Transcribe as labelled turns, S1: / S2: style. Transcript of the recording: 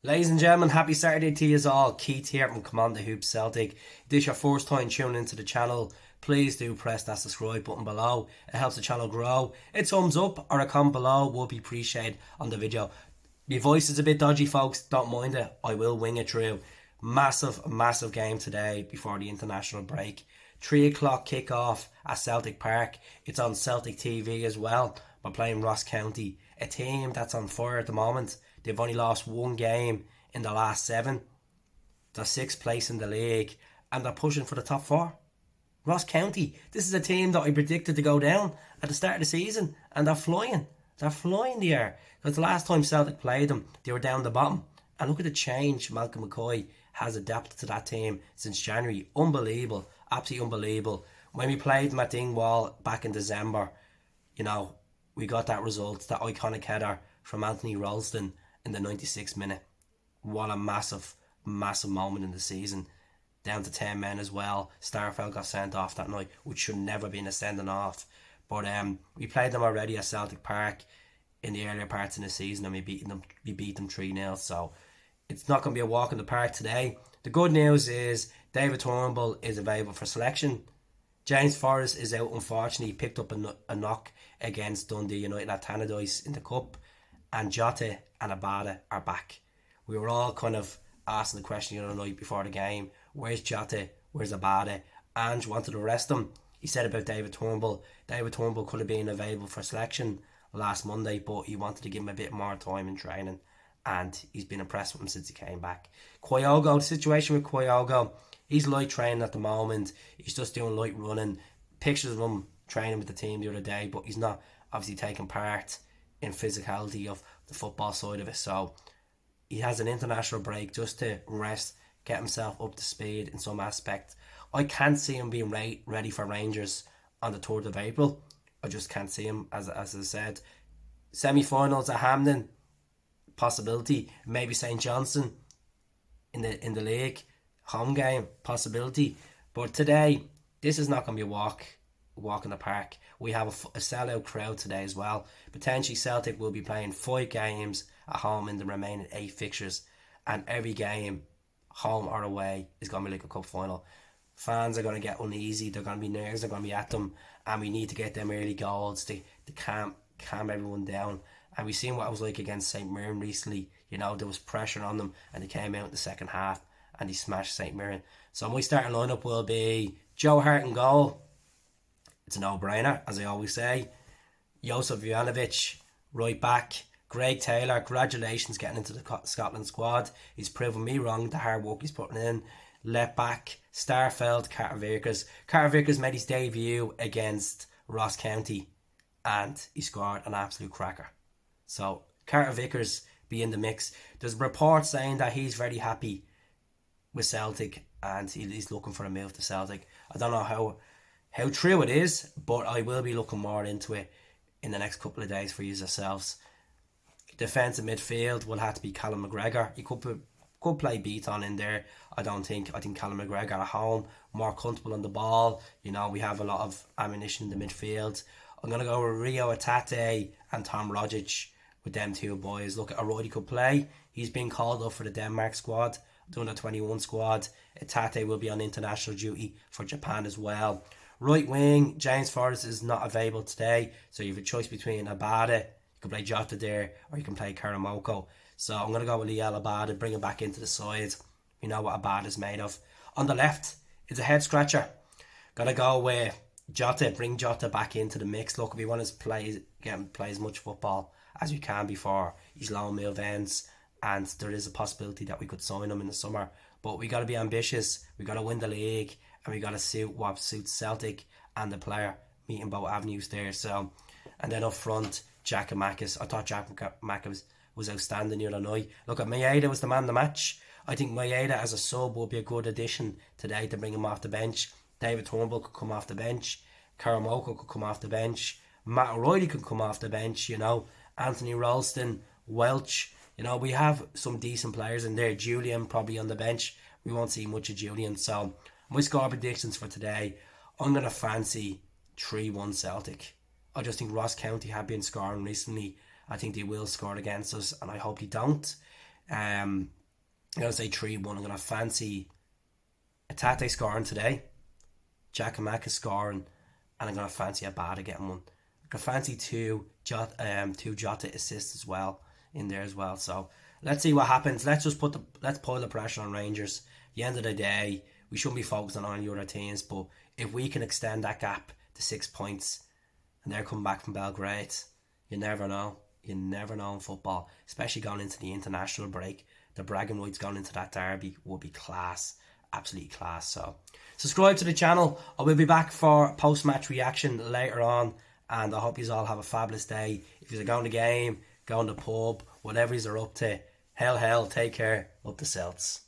S1: Ladies and gentlemen, happy Saturday to you all. Keith here from Command the Hoops Celtic. If this is your first time tuning into the channel, please do press that subscribe button below. It helps the channel grow. A thumbs up or a comment below will be appreciated on the video. My voice is a bit dodgy, folks. Don't mind it. I will wing it through. Massive game today before the international break. 3 o'clock kickoff at Celtic Park. It's on Celtic TV as well. We're playing Ross County, a team that's on fire at the moment. They've only lost one game in the last 7. They're 6th place in the league and they're pushing for the top 4. Ross County, this is a team that I predicted to go down at the start of the season, and they're flying. They're flying the air. Because the last time Celtic played them, they were down the bottom. And look at the change Malcolm McCoy has adapted to that team since January. Unbelievable. Absolutely unbelievable. When we played them at Dingwall back in December, we got that result, that iconic header from Anthony Ralston in the 96th minute. What a massive moment in the season. Down to 10 men as well. Starfelt got sent off that night, which should never have been a sending off. But we played them already at Celtic Park in the earlier parts of the season, and we beat them 3-0. So it's not going to be a walk in the park today. The good news is David Turnbull is available for selection. James Forrest is out, unfortunately. He picked up a knock against Dundee United at Tannadice in the Cup. And Jota and Abada are back. We were all kind of asking the question the other night before the game, where's Jota, where's Abada? Ange wanted to rest him. He said about David Turnbull. David Turnbull could have been available for selection last Monday, but he wanted to give him a bit more time in training, and he's been impressed with him since he came back. Kyogo, the situation with Kyogo, he's light training at the moment. He's just doing light running. Pictures of him training with the team the other day, but he's not obviously taking part in physicality of the football side of it. So he has an international break just to rest, get himself up to speed in some aspect. I can't see him being ready for Rangers on the 3rd of April. I just can't see him, as I said. Semi-finals at Hampden, possibility. Maybe St Johnstone in the league, home game, possibility. But today, this is not going to be a walk in the park. We have a sellout crowd today as well. Potentially Celtic will be playing 5 games at home in the remaining 8 fixtures, and every game, home or away, is going to be like a cup final. Fans are going to get uneasy. They're going to be nervous. They're going to be at them, and we need to get them early goals to calm everyone down. And we've seen what it was like against St Mirren recently. There was pressure on them, and they came out in the second half and they smashed St Mirren. So my starting lineup will be Joe Hart in goal. It's a no-brainer, as I always say. Josef Jovanovic, right back. Greg Taylor, congratulations getting into the Scotland squad. He's proven me wrong, the hard work he's putting in. Left back, Starfelt, Carter Vickers. Carter Vickers made his debut against Ross County and he scored an absolute cracker. So Carter Vickers be in the mix. There's reports saying that he's very happy with Celtic and he's looking for a move to Celtic. I don't know how true it is, but I will be looking more into it in the next couple of days for you yourselves. Defensive midfield will have to be Callum McGregor. He could play Beaton in there. I think Callum McGregor at home, more comfortable on the ball. We have a lot of ammunition in the midfield. I'm going to go with Rio Atate and Tom Rogic with them 2 boys. Look, Arroyo could play. He's been called up for the Denmark squad, the under-21 squad. Atate will be on international duty for Japan as well. Right wing, James Forrest is not available today, so you have a choice between Abada, you can play Jota there, or you can play Karamoko. So I'm going to go with Liel Abada, bring him back into the side. We know what Abada is made of. On the left, it's a head scratcher. Going to go with Jota, bring Jota back into the mix. Look, we want to play as much football as we can before his loan move ends, and there is a possibility that we could sign him in the summer. But we got to be ambitious, we got to win the league, and we got to suit what suits Celtic and the player, meeting both avenues there. So, and then up front, Giakoumakis. I thought Giakoumakis was outstanding the other night. Look, at Maeda was the man of the match. I think Maeda as a sub will be a good addition today to bring him off the bench. David Turnbull could come off the bench. Karamoko could come off the bench. Matt O'Reilly could come off the bench, Anthony Ralston, Welch. We have some decent players in there. Julian probably on the bench. We won't see much of Julian. So my score predictions for today, I'm going to fancy 3-1 Celtic. I just think Ross County have been scoring recently. I think they will score against us, and I hope they don't. I'm going to say 3-1. I'm going to fancy Atate scoring today. Giacomakis scoring. And I'm going to fancy Abada getting one. I can fancy two Jota assists as well in there as well. So let's see what happens. Let's put the pressure on Rangers. At the end of the day, we shouldn't be focusing on any other teams, but if we can extend that gap to 6 points and they're coming back from Belgrade, you never know. You never know in football, especially going into the international break. The bragging rights going into that derby will be class. Absolutely class. So subscribe to the channel. I will be back for post-match reaction later on, and I hope you all have a fabulous day. If you're going to the game, going to the pub, whatever you're up to, hell, take care. Up the Celts.